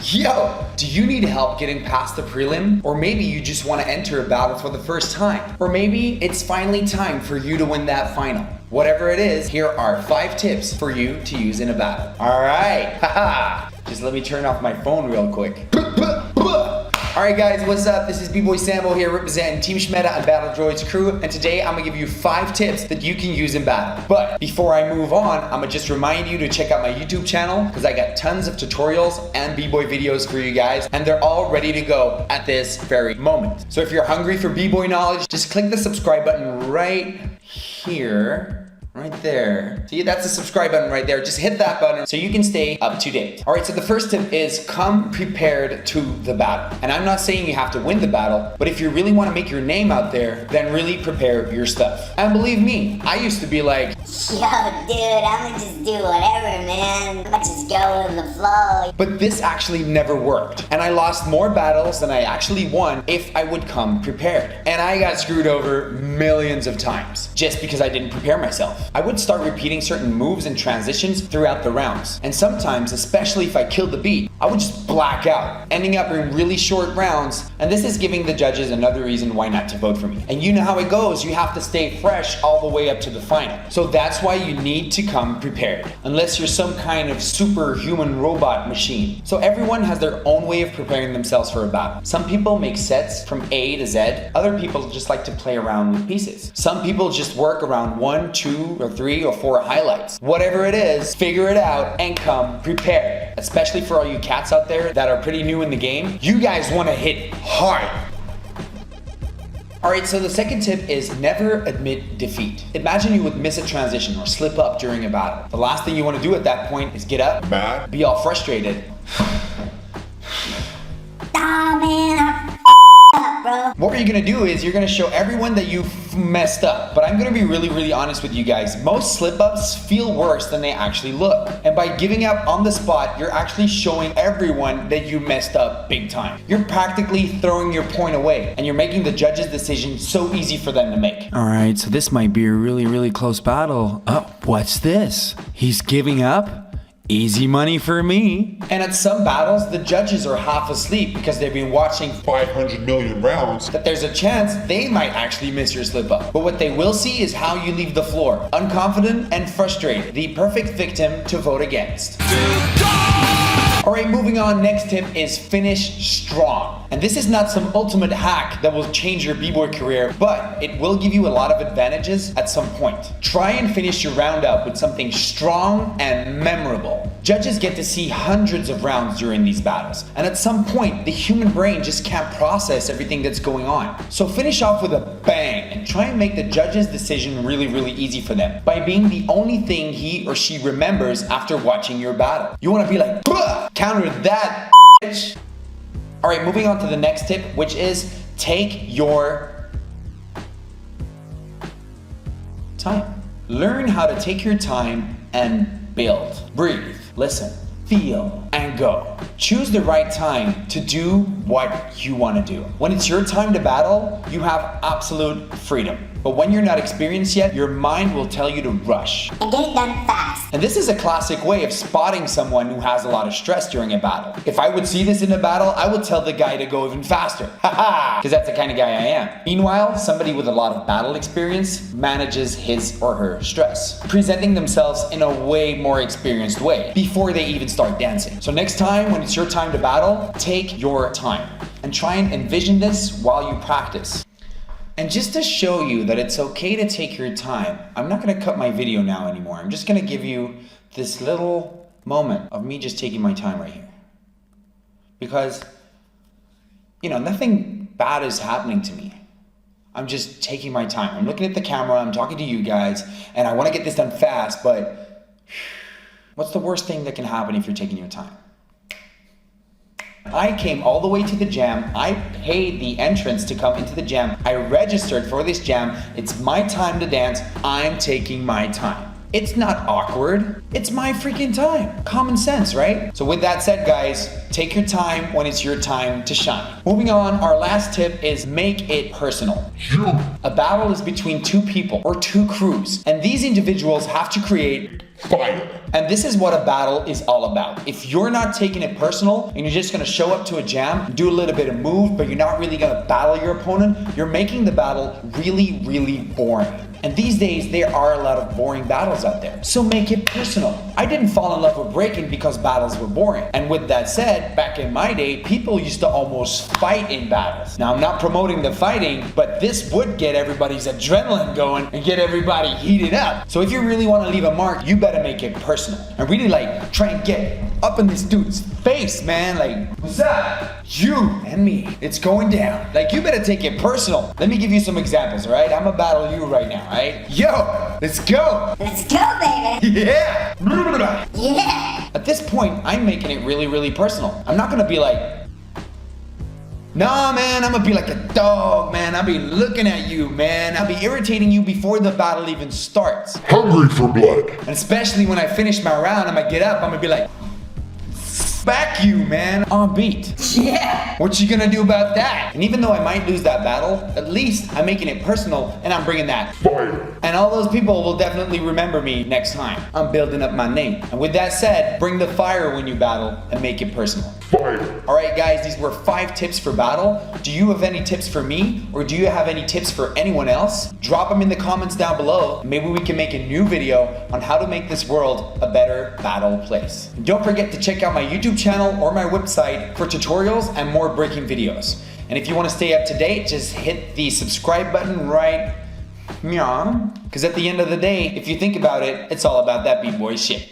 Yo, do you need help getting past the prelim? Or maybe you just want to enter a battle for the first time. Or maybe it's finally time for you to win that final. Whatever it is, here are 5 tips for you to use in a battle. All right, haha. Just let me turn off my phone real quick. Alright guys, what's up? This is Bboy Sambo here representing Team Schmeta and Battle Droids crew, and today I'm gonna give you 5 tips that you can use in battle. But before I move on, I'm gonna just remind you to check out my YouTube channel because I got tons of tutorials and B-Boy videos for you guys, and they're all ready to go at this very moment. So if you're hungry for B-Boy knowledge, just click the subscribe button right here. Right there. See, that's the subscribe button right there. Just hit that button so you can stay up to date. All right, so the first tip is come prepared to the battle. And I'm not saying you have to win the battle, but if you really want to make your name out there, then really prepare your stuff. And believe me, I used to be like, yo, dude, I'm gonna just do whatever, man. I'm gonna just go with the flow. But this actually never worked. And I lost more battles than I actually won if I would come prepared. And I got screwed over millions of times just because I didn't prepare myself. I would start repeating certain moves and transitions throughout the rounds. And sometimes, especially if I killed the beat, I would just black out, ending up in really short rounds. And this is giving the judges another reason why not to vote for me. And you know how it goes. You have to stay fresh all the way up to the final. So that's why you need to come prepared. Unless you're some kind of superhuman robot machine. So everyone has their own way of preparing themselves for a battle. Some people make sets from A to Z. Other people just like to play around with pieces. Some people just work around 1, 2, or 3 or 4 highlights. Whatever it is, figure it out and come prepared. Especially for all you cats out there that are pretty new in the game, you guys want to hit hard. Alright, so the second tip is never admit defeat. Imagine you would miss a transition or slip up during a battle. The last thing you want to do at that point is get up, mad, be all frustrated. Nah, man, bro. What you're gonna do is you're gonna show everyone that you messed up. But I'm gonna be really honest with you guys. Most slip-ups feel worse than they actually look. And by giving up on the spot, you're actually showing everyone that you messed up big time. You're practically throwing your point away, and you're making the judge's decision so easy for them to make. All right, so this might be a really close battle. Oh, what's this? He's giving up? Easy money for me. And at some battles, the judges are half asleep because they've been watching 500 million rounds. that there's a chance they might actually miss your slip up. But what they will see is how you leave the floor, unconfident and frustrated, the perfect victim to vote against. Alright, moving on, next tip is finish strong. And this is not some ultimate hack that will change your B-Boy career, but it will give you a lot of advantages at some point. Try and finish your round out with something strong and memorable. Judges get to see hundreds of rounds during these battles, and at some point, the human brain just can't process everything that's going on. So finish off with a bang and try and make the judge's decision really easy for them by being the only thing he or she remembers after watching your battle. You want to be like, "Bah! Counter that, bitch." Alright, moving on to the next tip, which is take your time. Learn how to take your time and build. Breathe, listen, feel, and go. Choose the right time to do what you want to do. When it's your time to battle, you have absolute freedom. But when you're not experienced yet, your mind will tell you to rush. And get it done fast. And this is a classic way of spotting someone who has a lot of stress during a battle. If I would see this in a battle, I would tell the guy to go even faster. Haha, because that's the kind of guy I am. Meanwhile, somebody with a lot of battle experience manages his or her stress, presenting themselves in a way more experienced way before they even start dancing. So next time when it's your time to battle, take your time and try and envision this while you practice. And just to show you that it's okay to take your time, I'm not gonna cut my video now anymore. I'm just gonna give you this little moment of me just taking my time right here. Because, you know, nothing bad is happening to me. I'm just taking my time. I'm looking at the camera, I'm talking to you guys, and I wanna get this done fast, but what's the worst thing that can happen if you're taking your time? I came all the way to the jam. I paid the entrance to come into the jam. I registered for this jam. It's my time to dance. I'm taking my time. It's not awkward. It's my freaking time. Common sense, right? So with that said, guys, take your time when it's your time to shine. Moving on, our last tip is make it personal. A battle is between 2 people or 2 crews, and these individuals have to create Fire. And this is what a battle is all about. If you're not taking it personal and you're just gonna show up to a jam, do a little bit of move, but you're not really gonna battle your opponent, you're making the battle really, really boring. And these days, there are a lot of boring battles out there. So make it personal. I didn't fall in love with breaking because battles were boring. And with that said, back in my day, people used to almost fight in battles. Now, I'm not promoting the fighting, but this would get everybody's adrenaline going and get everybody heated up. So if you really want to leave a mark, you better make it personal. And really try and get up in this dude's face, man. What's up? You and me. It's going down. You better take it personal. Let me give you some examples, all right? I'm gonna battle you right now, all right? Yo, let's go. Let's go, baby. Yeah. Yeah. At this point, I'm making it really, really personal. I'm not gonna be nah, man, I'm gonna be like a dog, man. I'll be looking at you, man. I'll be irritating you before the battle even starts. Hungry for blood. And especially when I finish my round, I'm gonna get up, I'm gonna be like, back you, man, on beat. Yeah. What you gonna do about that? And even though I might lose that battle, at least I'm making it personal and I'm bringing that Fire. And all those people will definitely remember me next time. I'm building up my name. And with that said, bring the fire when you battle and make it personal. Fire. All right, guys, these were 5 tips for battle. Do you have any tips for me? Or do you have any tips for anyone else? Drop them in the comments down below. Maybe we can make a new video on how to make this world a better battle place. And don't forget to check out my YouTube channel or my website for tutorials and more breaking videos. And if you want to stay up to date, just hit the subscribe button right meow. Because at the end of the day, if you think about it, it's all about that Bboy shit.